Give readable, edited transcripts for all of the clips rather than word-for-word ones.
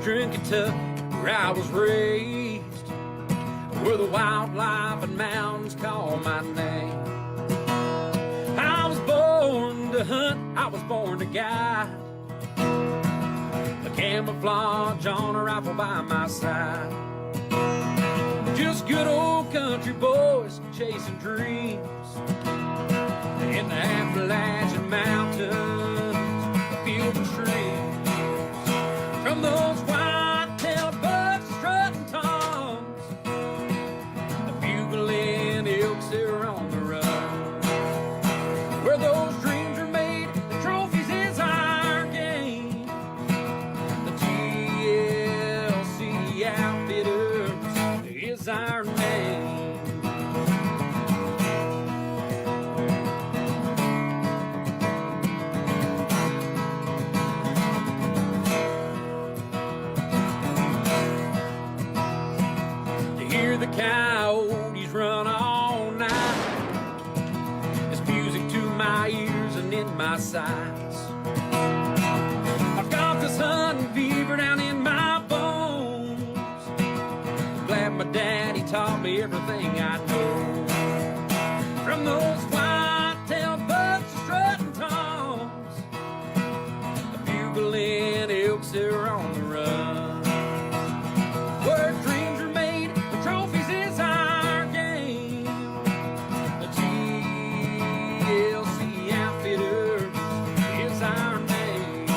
Eastern Kentucky, where I was raised, where the wildlife and mountains call my name. I was born to hunt, I was born to guide, a camouflage on a rifle by my side. Just good old country boys chasing dreams in the Appalachian Mountains, a field of streams. From those white-tailed bucks strutting toms, the bugling elks they're on the run. Where those dreams are made, the trophies is our game. The GLC Outfitters is our name. The coyotes run all night. It's music to my ears and in my sights. I've got this hunting fever down in my bones. Glad my daddy taught me everything I know. From those white-tailed bucks strutting toms, the bugling elks they're on the run. Where dreams are made, the trophies is our game. The GLC Outfitters is our name.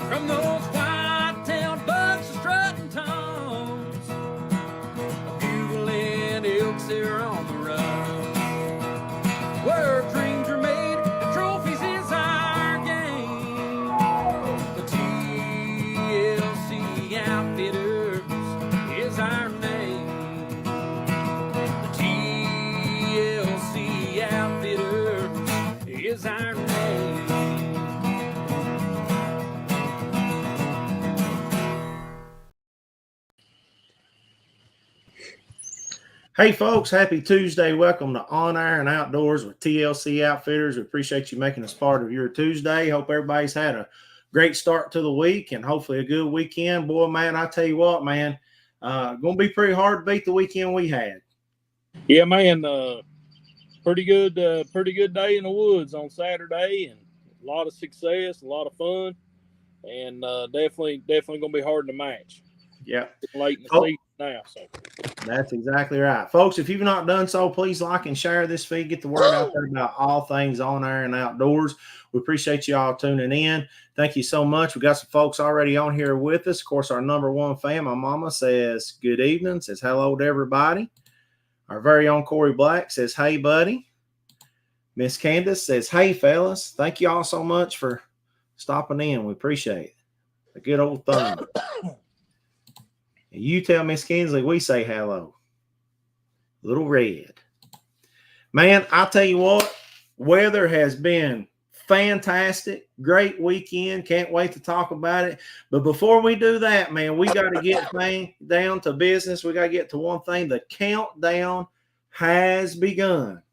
From those white-tailed bucks strutting toms, the bugling elks they're on the run. Where dreams are made, the trophies is our game. The GLC Outfitters is our name. The GLC Outfitters is our name. Hey folks, happy Tuesday. Welcome to On Iron Outdoors with TLC Outfitters. We appreciate you making us part of your Tuesday. Hope everybody's had a great start to the week and hopefully a good weekend. Boy, man, I tell you what, man, going to be pretty hard to beat the weekend we had. Yeah, man, pretty good day in the woods on Saturday, and a lot of success, a lot of fun, and definitely going to be hard to match. Yeah. Late in the season now, so. That's exactly right. Folks, if you've not done so, please like and share this feed. Get the word out there about all things On Iron Outdoors. We appreciate you all tuning in. Thank you so much. We got some folks already on here with us. Of course, our number one fan, my mama, says good evening, says hello to everybody. Our very own Corey Black says, hey, buddy. Miss Candace says, hey, fellas. Thank you all so much for stopping in. We appreciate it. A good old thing. You tell Miss Kinsley we say hello. Little Red. Man, I'll tell you what, weather has been fantastic. Great weekend. Can't wait to talk about it. But before we do that, man, we got to get down to business. We got to get to one thing. The countdown has begun.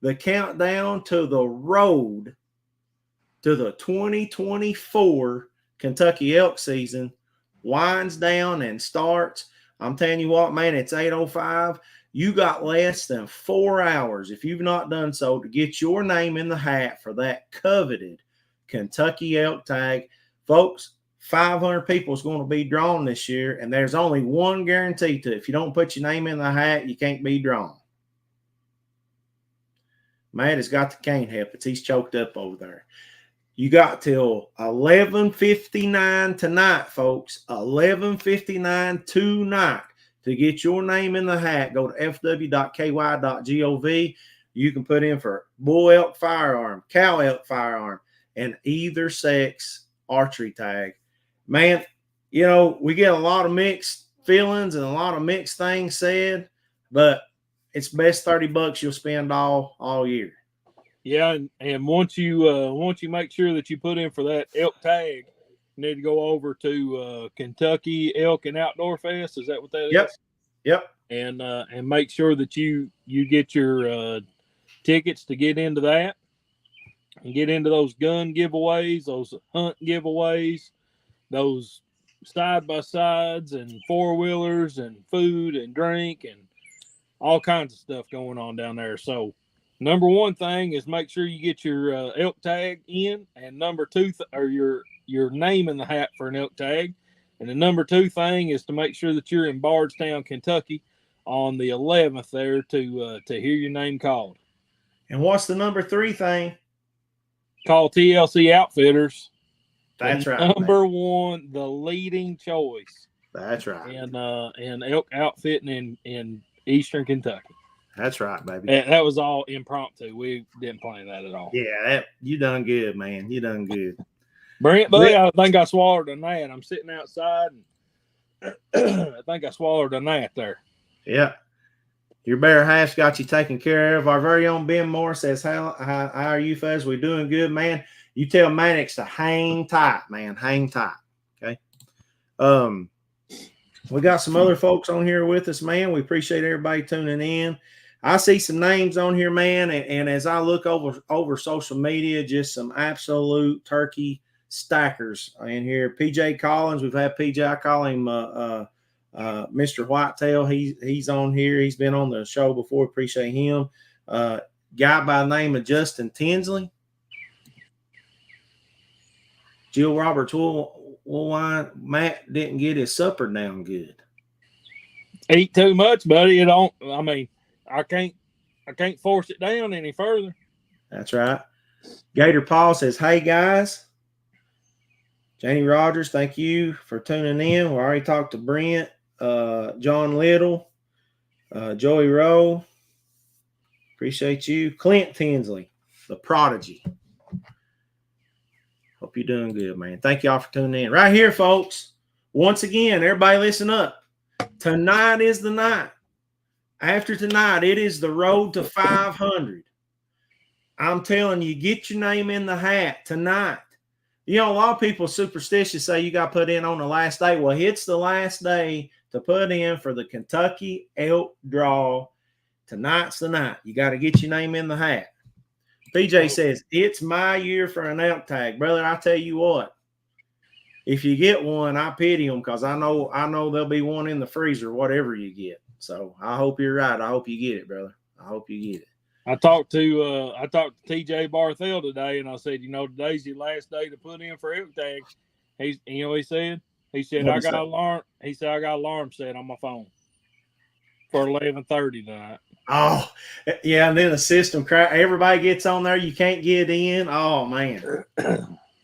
The countdown to the road to the 2024 Kentucky elk season winds down and starts. I'm telling you what, man, it's 8:05. You got less than 4 hours, if you've not done so, to get your name in the hat for that coveted Kentucky elk tag. Folks, 500 people is going to be drawn this year, and there's only one guarantee to it. If you don't put your name in the hat, you can't be drawn. Matt has got the cane helpets. He's choked up over there. You got till 11:59 tonight, folks. 11:59 tonight to get your name in the hat. Go to fw.ky.gov. You can put in for bull elk firearm, cow elk firearm, and either sex archery tag. Man, you know, we get a lot of mixed feelings and a lot of mixed things said, but it's best $30 you'll spend all year. Yeah, and once you make sure that you put in for that elk tag, you need to go over to Kentucky Elk and Outdoor Fest. Is that what that is? Yep. And make sure that you get your tickets to get into that and get into those gun giveaways, those hunt giveaways, those side by sides and 4-wheelers and food and drink and all kinds of stuff going on down there. So, number one thing is make sure you get your elk tag in, and number two, or your name in the hat for an elk tag. And the number two thing is to make sure that you're in Bardstown, Kentucky, on the 11th there to hear your name called. And what's the number three thing? Call TLC Outfitters. That's right. Number one, the leading choice. That's right. And elk outfitting in Eastern Kentucky. That's right, baby. And that was all impromptu. We didn't plan that at all. Yeah, you done good, man. You done good. Brent, buddy, I think I swallowed a gnat. I'm sitting outside, and I think I swallowed a gnat there. Yeah. Your better half's got you taken care of. Our very own Ben Moore says, how are you, Fuzz? We're doing good, man. You tell Mannix to hang tight, man. Hang tight. Okay. We got some other folks on here with us, man. We appreciate everybody tuning in. I see some names on here, man, and as I look over social media, just some absolute turkey stackers in here. PJ Collins, we've had PJ. I call him Mr. Whitetail. He's on here. He's been on the show before. Appreciate him. Guy by the name of Justin Tinsley. Jill Roberts, why Matt didn't get his supper down good? Eat too much, buddy. I can't force it down any further. That's right. Gator Paul says, hey, guys. Janie Rogers, thank you for tuning in. We already talked to Brent, John Little, Joey Rowe. Appreciate you. Clint Tinsley, the prodigy. Hope you're doing good, man. Thank y'all for tuning in. Right here, folks. Once again, everybody listen up. Tonight is the night. After tonight, it is the road to 500. I'm telling you, get your name in the hat tonight. You know, a lot of people superstitious say you got to put in on the last day. Well, it's the last day to put in for the Kentucky Elk Draw. Tonight's the night. You got to get your name in the hat. PJ says, it's my year for an elk tag. Brother, I tell you what, if you get one, I pity them because I know there'll be one in the freezer, whatever you get. So I hope you're right. I hope you get it, brother. I hope you get it. I talked to TJ Barthel today, and I said, today's your last day to put in for elk tag. He said? He said, I got an alarm set on my phone for 11:30 tonight. Oh, yeah, and then the system crash. Everybody gets on there. You can't get in. Oh, man.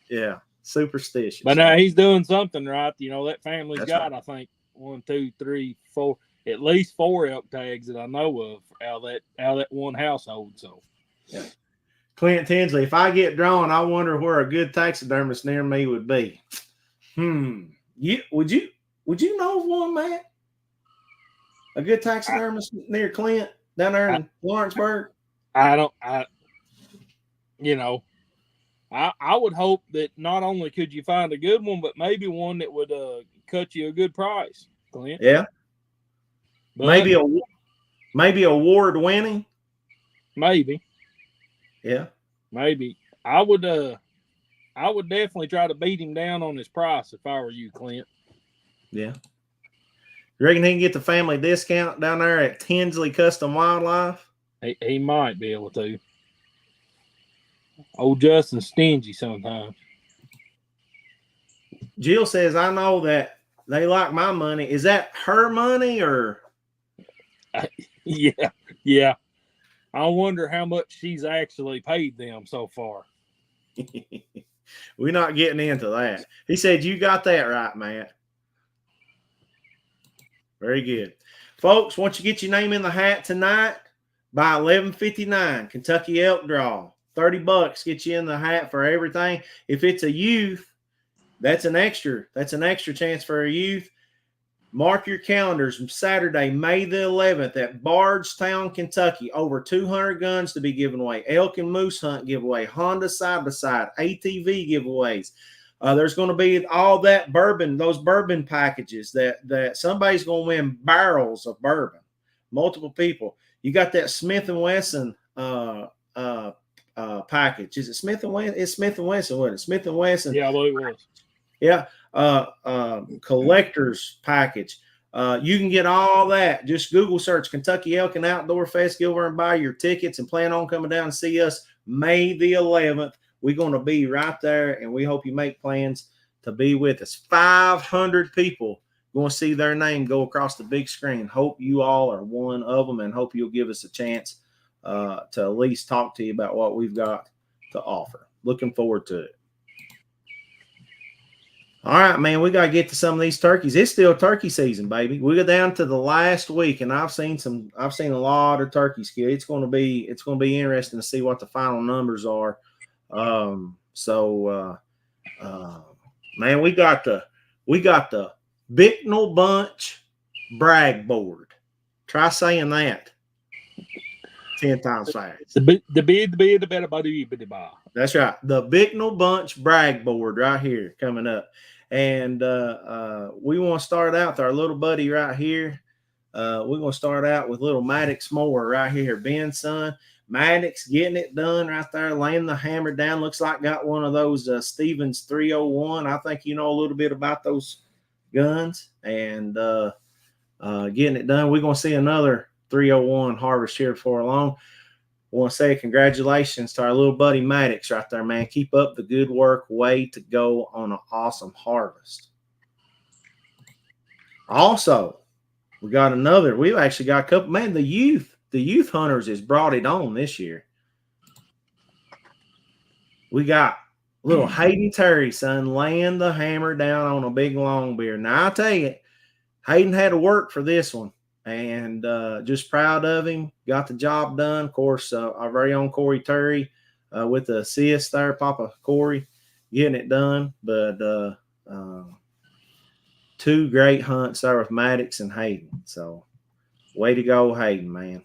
Yeah, superstitious. But now he's doing something right. That family's That's got, right. I think, 1, 2, 3, 4, at least 4 elk tags that I know of out of that one household. So, yeah. Clint Tinsley, if I get drawn, I wonder where a good taxidermist near me would be. Would you know of one, Matt? A good taxidermist near Clint down there in Lawrenceburg? I would hope that not only could you find a good one, but maybe one that would cut you a good price, Clint. Yeah. But maybe award winning. Maybe. Yeah. Maybe. I would definitely try to beat him down on his price if I were you, Clint. Yeah. You reckon he can get the family discount down there at Tinsley Custom Wildlife? He might be able to. Old Justin's stingy sometimes. Jill says, I know that they like my money. Is that her money or? Yeah. I wonder how much she's actually paid them so far. We're not getting into that. He said, you got that right, Matt. Very good. Folks, once you get your name in the hat tonight, by 11:59, Kentucky Elk Draw. $30 gets you in the hat for everything. If it's a youth, that's an extra chance for a youth. Mark your calendars. Saturday, May the 11th at Bardstown, Kentucky. Over 200 guns to be given away. Elk and moose hunt giveaway. Honda side-by-side. ATV giveaways. There's going to be all that bourbon, those bourbon packages that somebody's going to win barrels of bourbon. Multiple people. You got that Smith & Wesson package. Is it Smith & Wesson? It's Smith & Wesson, wasn't it? Smith & Wesson. Yeah, I believe it was. Yeah. collector's package. You can get all that. Just Google search Kentucky Elk and Outdoor Fest. Go over and buy your tickets and plan on coming down and see us May the 11th. We're going to be right there, and we hope you make plans to be with us. 500 people going to see their name go across the big screen. Hope you all are one of them, and hope you'll give us a chance to at least talk to you about what we've got to offer. Looking forward to it. All right, man, we got to get to some of these turkeys. It's still turkey season, baby. We go down to the last week, and I've seen a lot of turkeys kill. It's going to be interesting to see what the final numbers are. Man, we got the Bicknell Bunch brag board. Try saying that 10 times fast. That's right. The Bicknell Bunch brag board right here coming up. And we want to start out with our little buddy right here. We're going to start out with little Maddox Moore right here. Ben's son. Maddox getting it done right there, laying the hammer down. Looks like got one of those Stevens 301. I think you know a little bit about those guns. And getting it done. We're going to see another 301 harvest here before long. I want to say congratulations to our little buddy Maddox right there, man. Keep up the good work. Way to go on an awesome harvest. Also, we've actually got a couple, man, the youth hunters has brought it on this year. We got little Hayden Terry, son, laying the hammer down on a big long beard. Now, I tell you, Hayden had to work for this one. And just proud of him. Got the job done. Of course, our very own Corey Terry with the assist there, Papa Corey, getting it done. But two great hunts there with Maddox and Hayden. So, way to go, Hayden, man.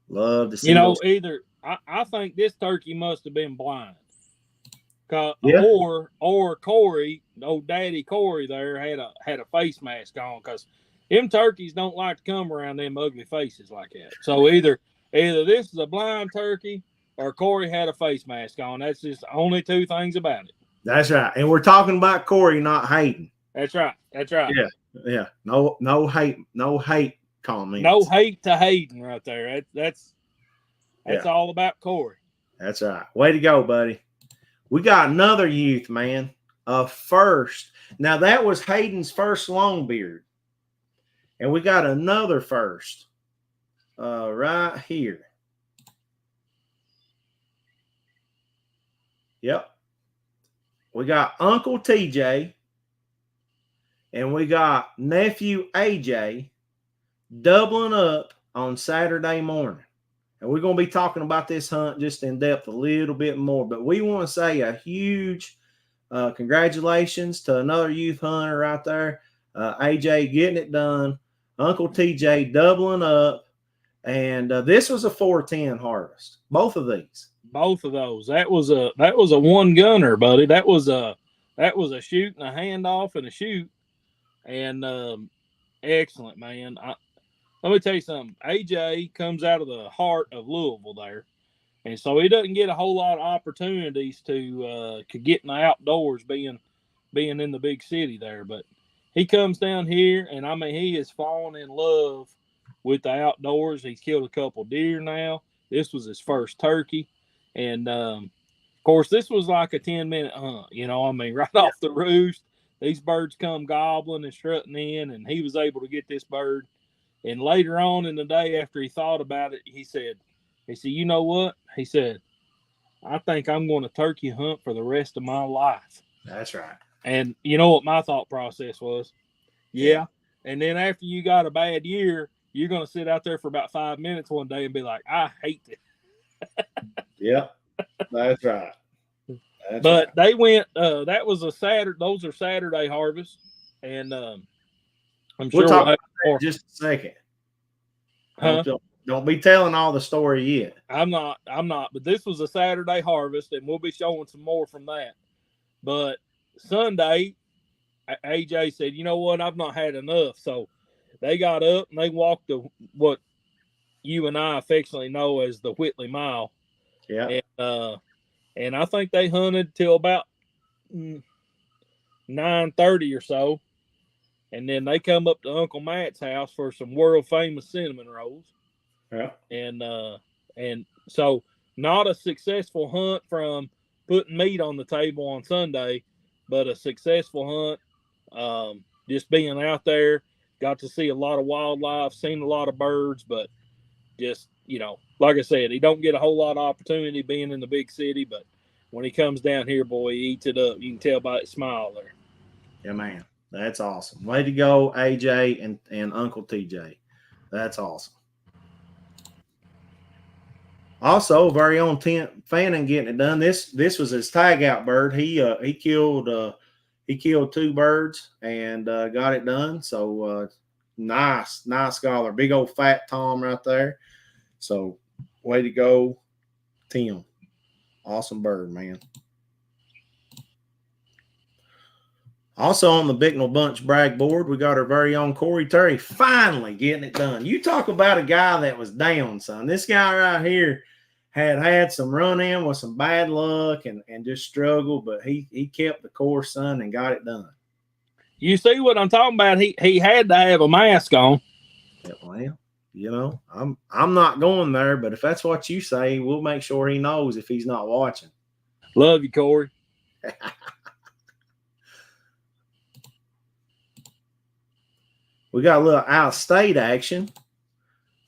Love to see. I think this turkey must have been blind. Yeah. Or Corey, old Daddy Corey there had a face mask on, because them turkeys don't like to come around them ugly faces like that. So either this is a blind turkey or Corey had a face mask on. That's just the only two things about it. That's right. And we're talking about Corey, not Hayden. That's right. Yeah. No hate comments. No hate to Hayden right there. That's all about Corey. That's right. Way to go, buddy. We got another youth, man. A first. Now that was Hayden's first long beard. And we got another first right here. Yep. We got Uncle TJ and we got nephew AJ doubling up on Saturday morning. And we're going to be talking about this hunt just in depth a little bit more. But we want to say a huge congratulations to another youth hunter right there. AJ getting it done. Uncle TJ doubling up, and this was a 410 harvest. Both of these, both of those. That was a one gunner, buddy. That was a shoot and a handoff and a shoot, and excellent, man. Let me tell you something. AJ comes out of the heart of Louisville there, and so he doesn't get a whole lot of opportunities to get in the outdoors, being in the big city there, but. He comes down here, and, I mean, he has fallen in love with the outdoors. He's killed a couple deer now. This was his first turkey. And, of course, this was like a 10-minute hunt, right off the roost. These birds come gobbling and strutting in, and he was able to get this bird. And later on in the day, after he thought about it, he said, you know what? He said, I think I'm going to turkey hunt for the rest of my life. That's right. And you know what my thought process was? Yeah. And then after you got a bad year, you're going to sit out there for about 5 minutes one day and be like, I hate it. Yeah, that's right. They went, that was a Saturday. Those are Saturday harvests. And I'm sure we'll talk about that in just a second. Huh? Don't be telling all the story yet. I'm not. But this was a Saturday harvest, and we'll be showing some more from that. But Sunday, AJ said, you know what, I've not had enough. So they got up and they walked what you and I affectionately know as the Whitley Mile. Yeah. And I think they hunted till about 9:30 or so, and then they come up to Uncle Matt's house for some world famous cinnamon rolls. Yeah. And so not a successful hunt from putting meat on the table on Sunday, but a successful hunt. Just being out there, got to see a lot of wildlife, seen a lot of birds, but just, like I said, he don't get a whole lot of opportunity being in the big city, but when he comes down here, boy, he eats it up. You can tell by his smile there. Yeah, man. That's awesome. Way to go, AJ and Uncle TJ. That's awesome. Also, very own Fannin getting it done. This was his tag out bird. He killed 2 birds and got it done. So nice scholar, big old fat Tom right there. So way to go, Tim. Awesome bird, man. Also on the Bicknell Bunch brag board, we got our very own Corey Terry finally getting it done. You talk about a guy that was down, son. This guy right here had some run in with some bad luck and just struggled, but he kept the course, son, and got it done. You see what I'm talking about? He had to have a mask on. Yeah, well, I'm not going there, but if that's what you say, we'll make sure he knows if he's not watching. Love you, Corey. We got a little out-of-state action.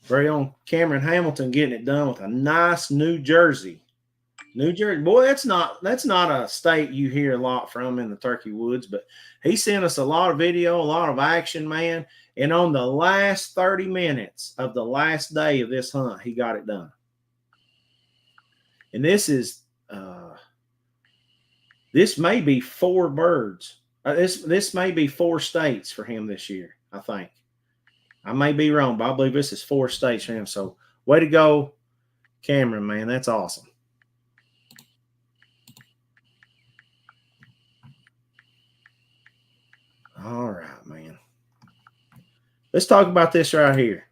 Very own Cameron Hamilton getting it done with a nice New Jersey. New Jersey, boy, that's not a state you hear a lot from in the turkey woods, but he sent us a lot of video, a lot of action, man. And on the last 30 minutes of the last day of this hunt, he got it done. And this may be 4 birds. This may be 4 states for him this year, I think. I may be wrong, but I believe this is 4 states for him. So way to go, Cameron, man. That's awesome. All right, man. Let's talk about this right here.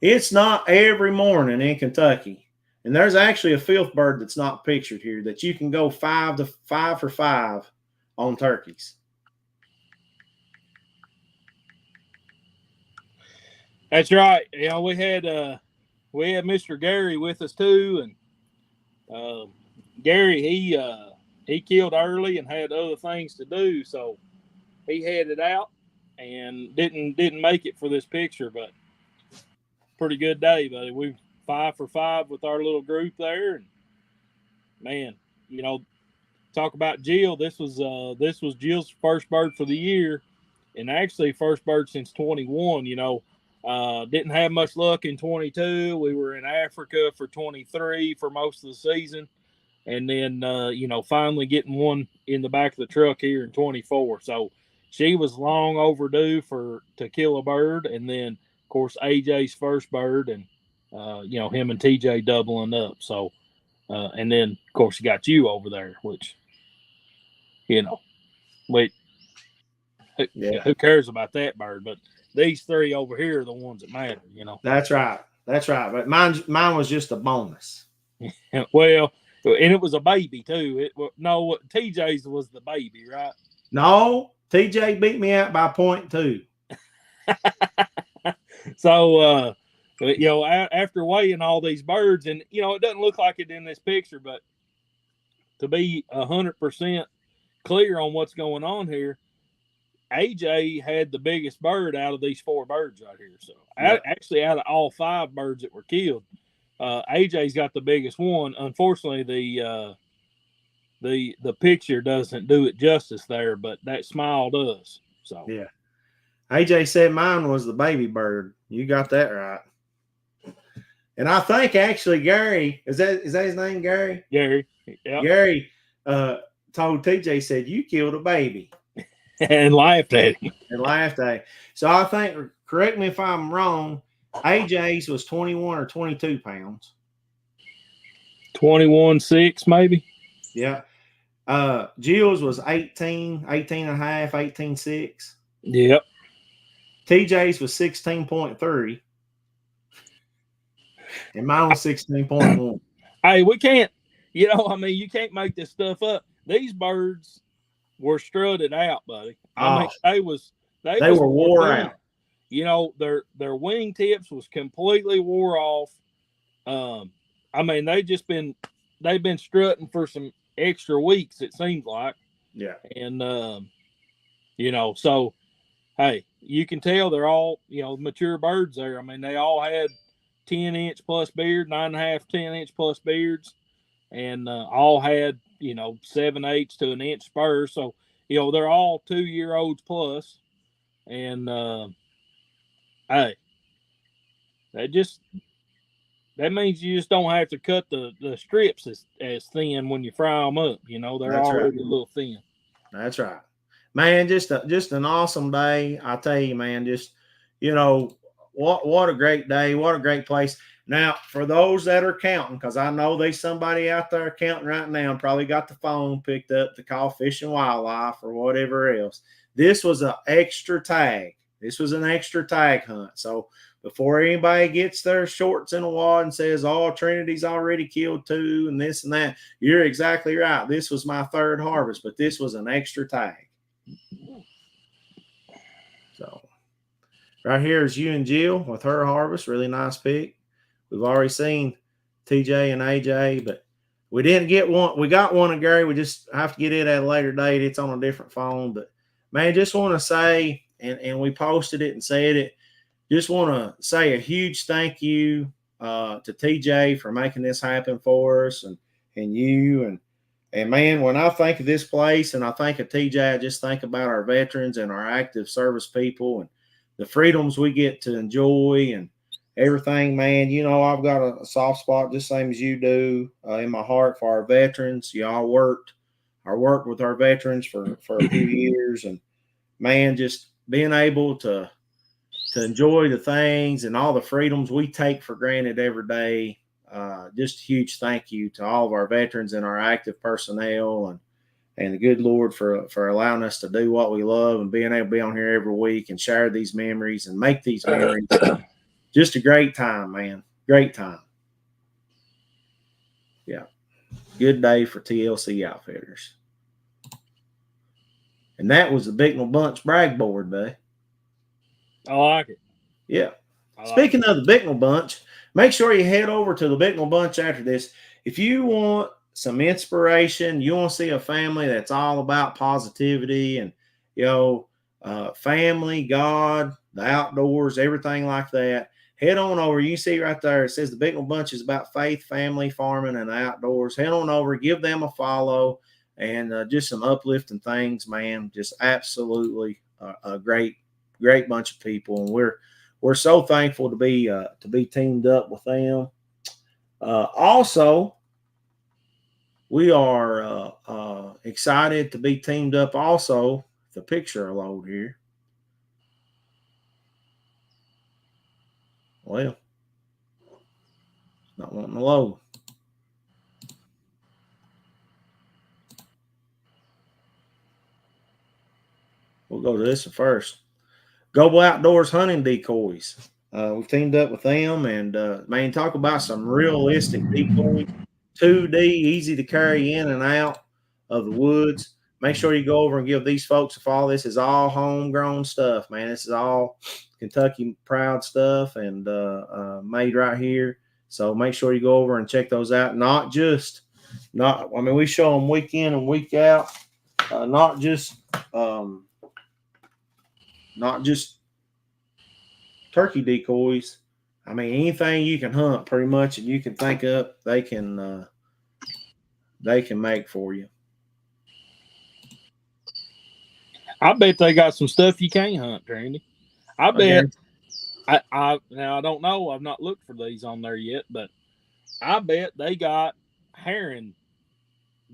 It's not every morning in Kentucky, and there's actually a 5th bird that's not pictured here, that you can go 5 for 5 on turkeys. That's right. We had Mr. Gary with us too, and Gary he killed early and had other things to do, so he headed out and didn't make it for this picture, but pretty good day, buddy. We 5 for 5 with our little group there, and man, talk about Jill. This was Jill's first bird for the year, and actually first bird since 21. Didn't have much luck in 22. We were in Africa for 23 for most of the season. And then, finally getting one in the back of the truck here in 24. So she was long overdue to kill a bird. And then, of course, AJ's first bird and, him and TJ doubling up. So, and then, of course, you got you over there, which, who cares about that bird? But these 3 over here are the ones that matter, That's right. But mine was just a bonus. Well, and it was a baby too. TJ's was the baby, right? No, TJ beat me out by 0.2. So, after weighing all these birds, and it doesn't look like it in this picture, but to be 100% clear on what's going on here, AJ had the biggest bird out of these 4 birds right here. So, actually, out of all 5 birds that were killed, AJ's got the biggest one. Unfortunately, the picture doesn't do it justice there, but that smile does. So yeah, AJ said mine was the baby bird. You got that right. And I think actually Gary, is that his name, Gary? Gary. Yep. Gary told TJ, said you killed a baby. And laughed at him. So I think, correct me if I'm wrong, AJ's was 21 or 22 pounds. 21.6 maybe. Yeah. Jill's was 18 and a half, 18.6. Yep. TJ's was 16.3. And mine was 16.1. Hey, we can't, you can't make this stuff up. These birds were strutted out, buddy. Oh, I mean, they was wore out. You know, their wing tips was completely wore off. I mean, they've been strutting for some extra weeks, it seems like. Yeah. And you know, so hey, you can tell they're all, you know, mature birds there. I mean, they all had 10-inch plus beard, 9.5, 10-inch plus beards, and all had, you know, 7/8 to an inch spurs. So, you know, they're all 2-year-olds plus. And hey, that means you just don't have to cut the strips as thin when you fry them up. You know, they're That's already right. a little thin. That's right, man. Just an awesome day. I tell you, man. Just, you know, what a great day. What a great place. Now, for those that are counting, because I know there's somebody out there counting right now and probably got the phone picked up to call Fish and Wildlife or whatever else. This was an extra tag. This was an extra tag hunt. So before anybody gets their shorts in a wad and says, "Oh, Trinity's already killed 2 and this and that," you're exactly right. This was my 3rd harvest, but this was an extra tag. So right here is you and Jill with her harvest. Really nice pick. We've already seen TJ and AJ, but we didn't get one. We got one of Gary. We just have to get it at a later date. It's on a different phone. But, man, just want to say, and we posted it and said it, just want to say a huge thank you to TJ for making this happen for us and you. And, man, when I think of this place and I think of TJ, I just think about our veterans and our active service people and the freedoms we get to enjoy and everything, man. You know, I've got a soft spot just same as you do in my heart for our veterans. Y'all worked with our veterans for a few years, and man, just being able to enjoy the things and all the freedoms we take for granted every day. Just a huge thank you to all of our veterans and our active personnel and the good Lord for allowing us to do what we love and being able to be on here every week and share these memories and make these memories. Just a great time, man. Great time. Yeah. Good day for TLC Outfitters. And that was the Bicknell Bunch brag board day. I like it. Yeah. Speaking of the Bicknell Bunch, make sure you head over to the Bicknell Bunch after this. If you want some inspiration, you want to see a family that's all about positivity and, you know, family, God, the outdoors, everything like that, head on over. You see right there, it says the Bicknell Bunch is about faith, family, farming, and the outdoors. Head on over, give them a follow, and just some uplifting things, man. Just absolutely a great bunch of people, and we're so thankful to be teamed up with them. Also, we are excited to be teamed up. Also, the picture will load here. Well, it's not wanting to load. We'll go to this one first. Global Outdoors Hunting Decoys. We've teamed up with them, and man, talk about some realistic decoys. 2D, easy to carry in and out of the woods. Make sure you go over and give these folks a follow. This is all homegrown stuff, man. This is all Kentucky proud stuff and made right here. So make sure you go over and check those out. We show them week in and week out. Not just turkey decoys. I mean, anything you can hunt pretty much and you can think up, they can make for you. I bet they got some stuff you can't hunt, Randy. I bet. Okay. I now I don't know. I've not looked for these on there yet, but I bet they got heron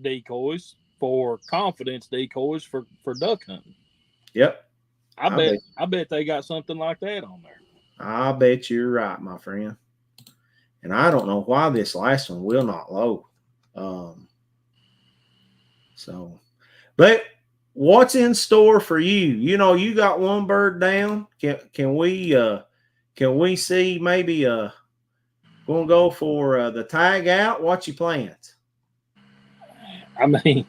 decoys for confidence decoys for duck hunting. Yep. I bet they got something like that on there. I bet you're right, my friend. And I don't know why this last one will not load. But what's in store for you? You know, you got one bird down. Can we see maybe gonna go for the tag out? What's your plans? I mean,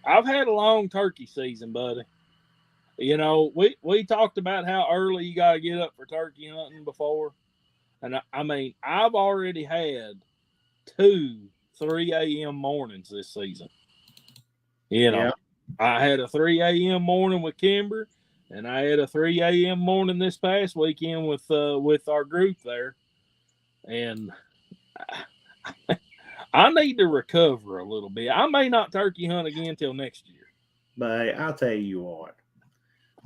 I've had a long turkey season, buddy. You know, we talked about how early you got to get up for turkey hunting before. And I mean, I've already had 2 3 a.m. mornings this season. You know, Yeah. I had a 3 a.m. morning with Kimber, and I had a 3 a.m. morning this past weekend with our group there. And I need to recover a little bit. I may not turkey hunt again until next year. But I'll tell you what,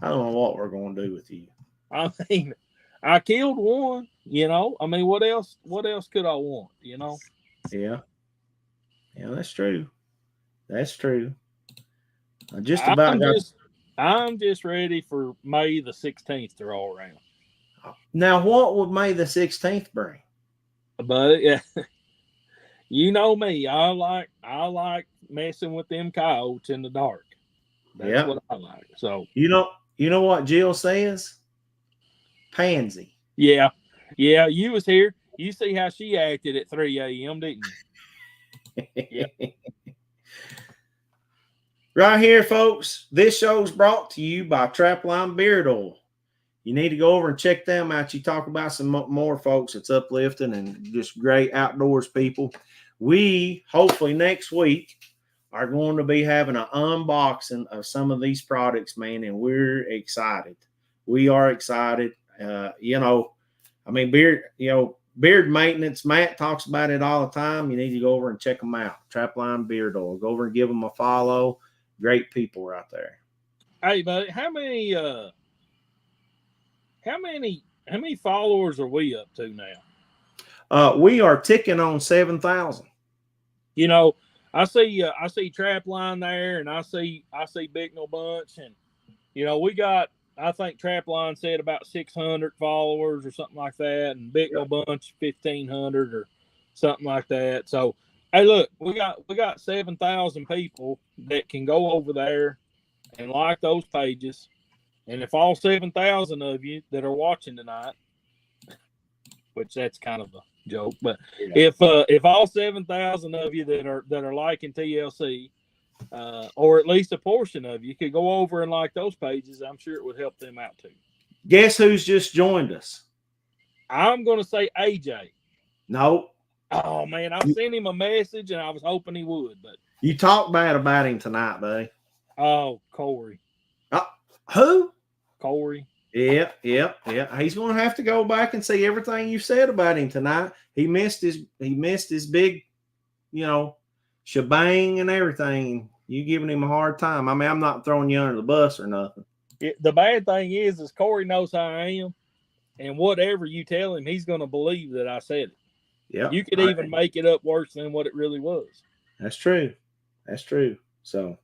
I don't know what we're going to do with you. I mean, I killed one, you know. I mean, what else could I want, you know? Yeah. Yeah, that's true. That's true. I just I'm about got. I'm just ready for May the 16th to roll around. Now, what would May the 16th bring? But yeah, you know me. I like messing with them coyotes in the dark. That's what I like. So you know what Jill says? Pansy. Yeah. You was here. You see how she acted at 3 a.m., didn't you? Yeah. Right here, folks. This show's brought to you by Trapline Beard Oil. You need to go over and check them out. You talk about some more folks that's uplifting and just great outdoors people. We hopefully next week are going to be having an unboxing of some of these products, man, and we're excited. We are excited. Beard maintenance. Matt talks about it all the time. You need to go over and check them out. Trapline Beard Oil. Go over and give them a follow. Great people right there. Hey, buddy, how many followers are we up to now? We are ticking on 7,000. You know, I see Trapline there, and I see Bicknell Bunch, and you know, we got, I think Trapline said about 600 followers or something like that, and Bicknell Bunch 1,500 or something like that. So, hey, look, we got 7,000 people that can go over there and like those pages, and if all 7,000 of you that are watching tonight, which that's kind of a joke, but if all 7,000 of you that are liking TLC, or at least a portion of you could go over and like those pages, I'm sure it would help them out too. Guess who's just joined us? I'm going to say AJ. Nope. Oh, man, I sent him a message, and I was hoping he would. But you talk bad about him tonight, buddy. Oh, Corey. Who? Corey. Yeah. He's going to have to go back and see everything you said about him tonight. He missed his big, shebang and everything. You giving him a hard time. I mean, I'm not throwing you under the bus or nothing. The bad thing is Corey knows how I am, and whatever you tell him, he's going to believe that I said it. Yeah. You could even make it up worse than what it really was. That's true. So,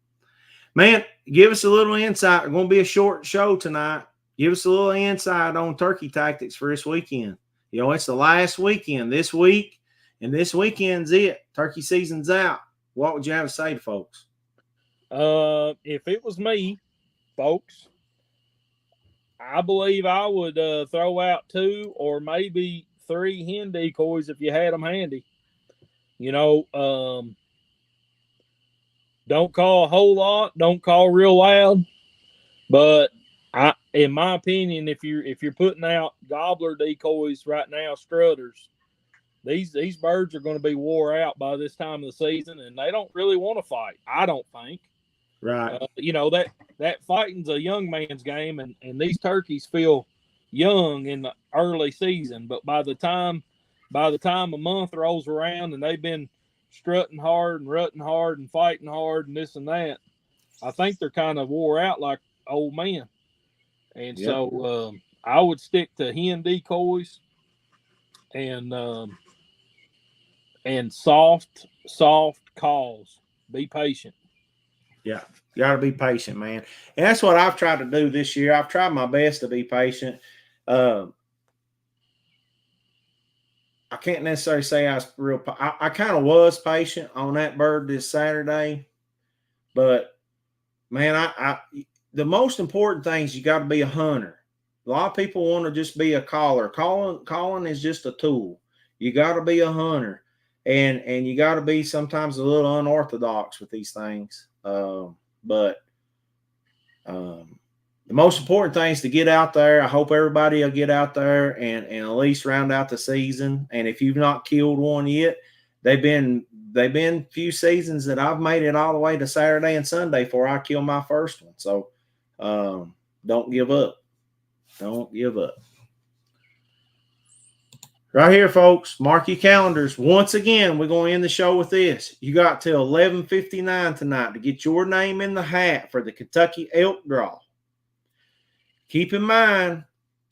man, give us a little insight. It's going to be a short show tonight. Give us a little insight on turkey tactics for this weekend. You know, it's the last weekend this week, and this weekend's it. Turkey season's out. What would you have to say to folks? If it was me, folks, I believe I would throw out 2 or maybe 3 hen decoys if you had them handy. You know, don't call a whole lot, don't call real loud, but in my opinion, if you're putting out gobbler decoys right now, strutters, these birds are going to be wore out by this time of the season, and they don't really want to fight. I don't think. Right. That fighting's a young man's game, and these turkeys feel young in the early season, but by the time a month rolls around and they've been strutting hard and rutting hard and fighting hard and this and that, I think they're kind of wore out like old men. And so I would stick to hen decoys and soft calls. Be patient. Yeah, you got to be patient, man. And that's what I've tried to do this year. I've tried my best to be patient. I can't necessarily say I was real. I kind of was patient on that bird this Saturday, but man, the most important thing is you got to be a hunter. A lot of people want to just be a caller. Calling is just a tool. You got to be a hunter, and you got to be sometimes a little unorthodox with these things. But the most important thing is to get out there. I hope everybody will get out there and at least round out the season. And if you've not killed one yet, they've been few seasons that I've made it all the way to Saturday and Sunday before I kill my first one. So don't give up. Don't give up. Right here, folks, mark your calendars. Once again, we're going to end the show with this. You got till 11:59 tonight to get your name in the hat for the Kentucky Elk Draw. Keep in mind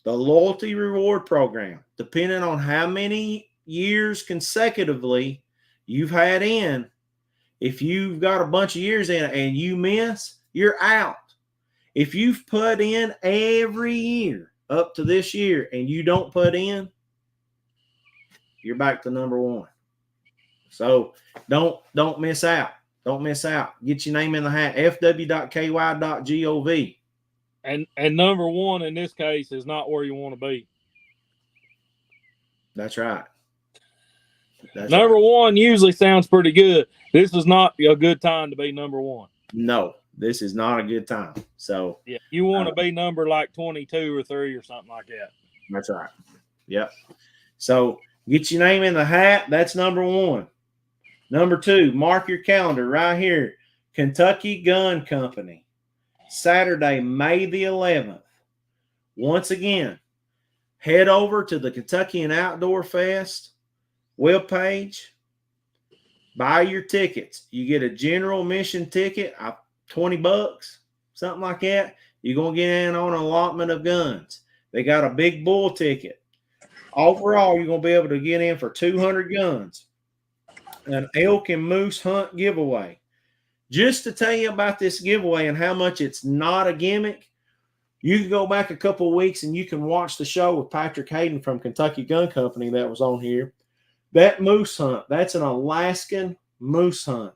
the loyalty reward program, depending on how many years consecutively you've had in. If you've got a bunch of years in and you miss, you're out. If you've put in every year up to this year and you don't put in, you're back to number one. So don't miss out. Don't miss out. Get your name in the hat. fw.ky.gov. And number one in this case is not where you want to be. That's right. Number one usually sounds pretty good. This is not a good time to be number one. No, this is not a good time. So yeah, you want to be number like 22 or 3 or something like that. That's right. Yep. So get your name in the hat. That's number one. Number two, mark your calendar right here. Kentucky Gun Company, Saturday, May the 11th. Once again, head over to the Kentucky Outdoor Fest webpage. Buy your tickets. You get a general admission ticket, $20, something like that. You're going to get in on an allotment of guns. They got a big bull ticket. Overall, you're going to be able to get in for 200 guns. An elk and moose hunt giveaway. Just to tell you about this giveaway and how much it's not a gimmick, you can go back a couple of weeks and you can watch the show with Patrick Hayden from Kentucky Gun Company that was on here. That moose hunt, that's an Alaskan moose hunt.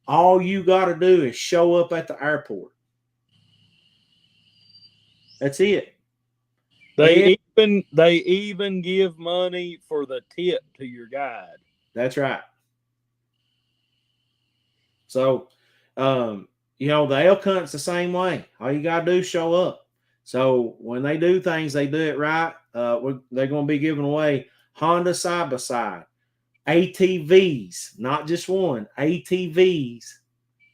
All you got to do is show up at the airport. That's it. They even give money for the tip to your guide. That's right. So, the elk hunt's the same way. All you got to do is show up. So when they do things, they do it right. They're going to be giving away Honda side-by-side, ATVs, not just one, ATVs.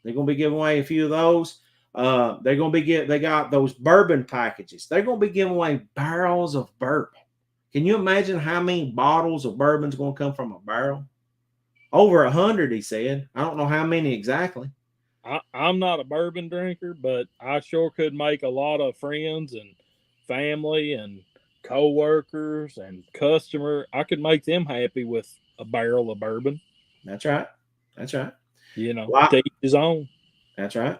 They're going to be giving away a few of those. They got those bourbon packages. They're going to be giving away barrels of bourbon. Can you imagine how many bottles of bourbon's going to come from a barrel? Over 100, he said. I don't know how many exactly. I'm not a bourbon drinker, but I sure could make a lot of friends and family and co-workers and customer. I could make them happy with a barrel of bourbon. That's right. That's right. To each his own. That's right.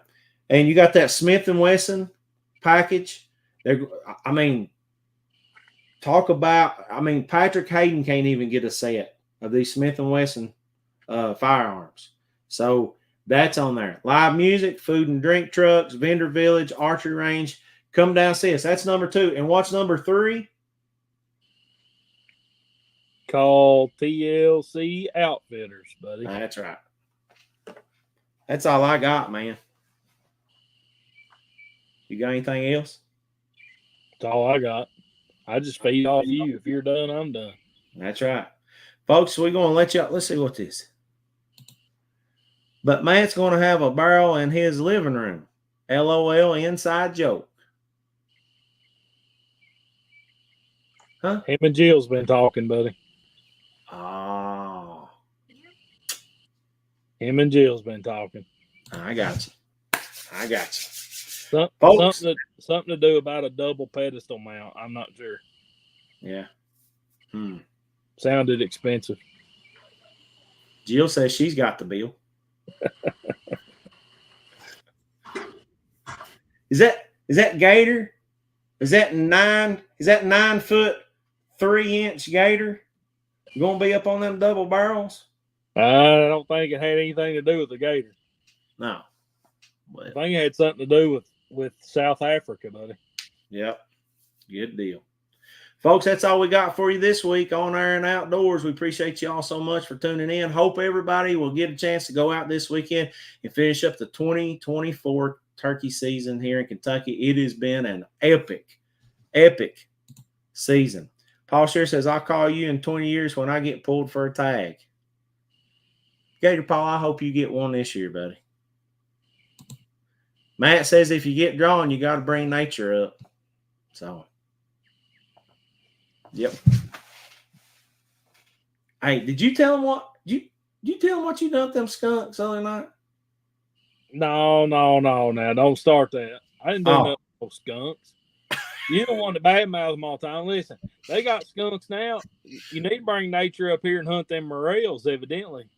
And you got that Smith & Wesson package. Patrick Hayden can't even get a set of these Smith & Wesson firearms. So that's on there. Live music, food and drink trucks, vendor village, archery range. Come down, see us. That's number 2. And what's number 3? Call TLC Outfitters, buddy. That's right. That's all I got, man. You got anything else? That's all I got. I just feed off you. If you're done, I'm done. That's right. Folks, we're going to let y'all. Let's see what this is. But Matt's going to have a barrel in his living room. LOL, inside joke. Huh? Him and Jill's been talking, buddy. Oh. Him and Jill's been talking. I got you. Something to do about a double pedestal mount. I'm not sure. Yeah. Sounded expensive. Jill says she's got the bill. Is that gator? Is that 9 foot 3 inch gator going to be up on them double barrels? I don't think it had anything to do with the gator. No. I think it had something to do with South Africa, buddy. Yep. Good deal. Folks, that's all we got for you this week on Air and Outdoors. We appreciate you all so much for tuning in. Hope everybody will get a chance to go out this weekend and finish up the 2024 turkey season here in Kentucky. It has been an epic season. Paul Shear says, I'll call you in 20 years when I get pulled for a tag. Gator Paul, I hope you get one this year, buddy. Matt says, if you get drawn, you got to bring nature up. So, yep. Hey, did you tell him what you tell him what you done with them skunks the other night? No. Now don't start that. I didn't do nothing with skunks. You don't want to badmouth them all the time. Listen, they got skunks now. You need to bring nature up here and hunt them morels, evidently.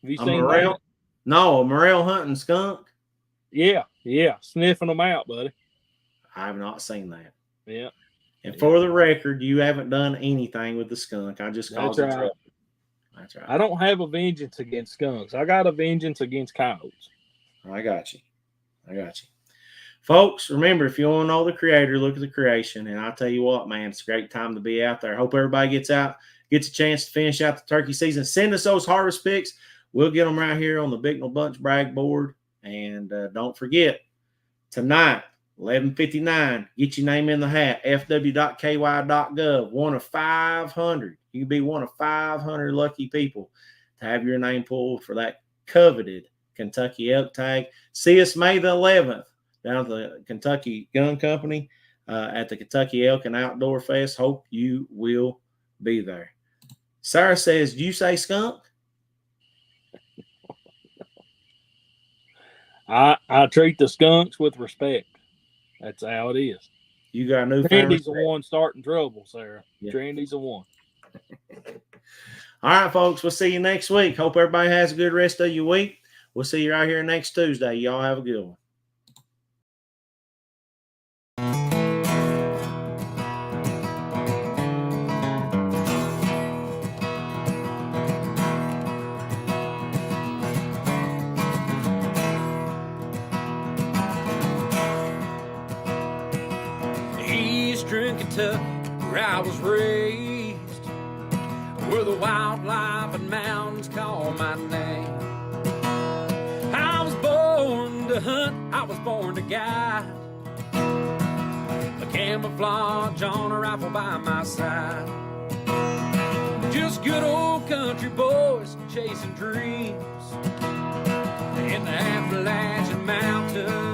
Have you seen morel? that? No, a morel hunting skunk? Yeah. Sniffing them out, buddy. I have not seen that. Yeah. And for the record, you haven't done anything with the skunk. I just caused That's right. trouble. That's right. I don't have a vengeance against skunks. I got a vengeance against coyotes. I got you. Folks, remember, if you want to know the creator, look at the creation. And I'll tell you what, man, it's a great time to be out there. Hope everybody gets out, gets a chance to finish out the turkey season. Send us those harvest pics. We'll get them right here on the Bicknell Bunch brag board. And don't forget, tonight, 11:59, get your name in the hat, fw.ky.gov. One of 500. You can be one of 500 lucky people to have your name pulled for that coveted Kentucky elk tag. See us May the 11th down at the Kentucky Gun Company at the Kentucky Elk and Outdoor Fest. Hope you will be there. Sarah says, do you say skunk? I treat the skunks with respect. That's how it is. You got a new Trendy's the one starting trouble, Sarah. Yeah. Trendy's the one. All right, folks. We'll see you next week. Hope everybody has a good rest of your week. We'll see you right here next Tuesday. Y'all have a good one. Eastern Kentucky, where I was raised, where the wildlife and mountains call my name. I was born to hunt, I was born to guide, a camouflage on a rifle by my side. Just good old country boys chasing dreams in the Appalachian Mountains.